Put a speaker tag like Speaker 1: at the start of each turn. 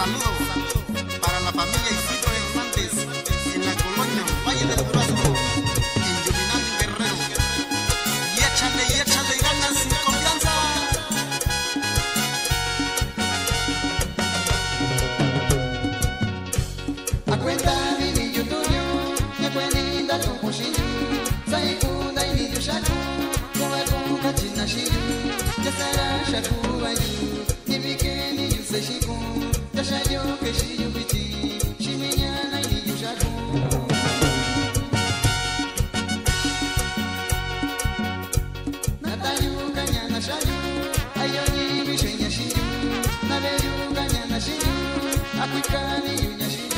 Speaker 1: Saludos para la familia Isidro Hernández en la colonia Valle del Durazno, en Yuminami, Guerrero. Y échale ganas sin confianza.
Speaker 2: Akwenda bili yutunyo, nyakweninda tumushinyu, saikunda iniyo shaku, kuwakunga china shiyu, jasara shaku wayu, nibikeni yuse shiku, jashayo keshiyu biti, shiminyana iniyo shaku. Natayuka nyana shayu, ayoni bishenya shiyu, nabeyuka nyana shiyu, akwikani yunya shiyu.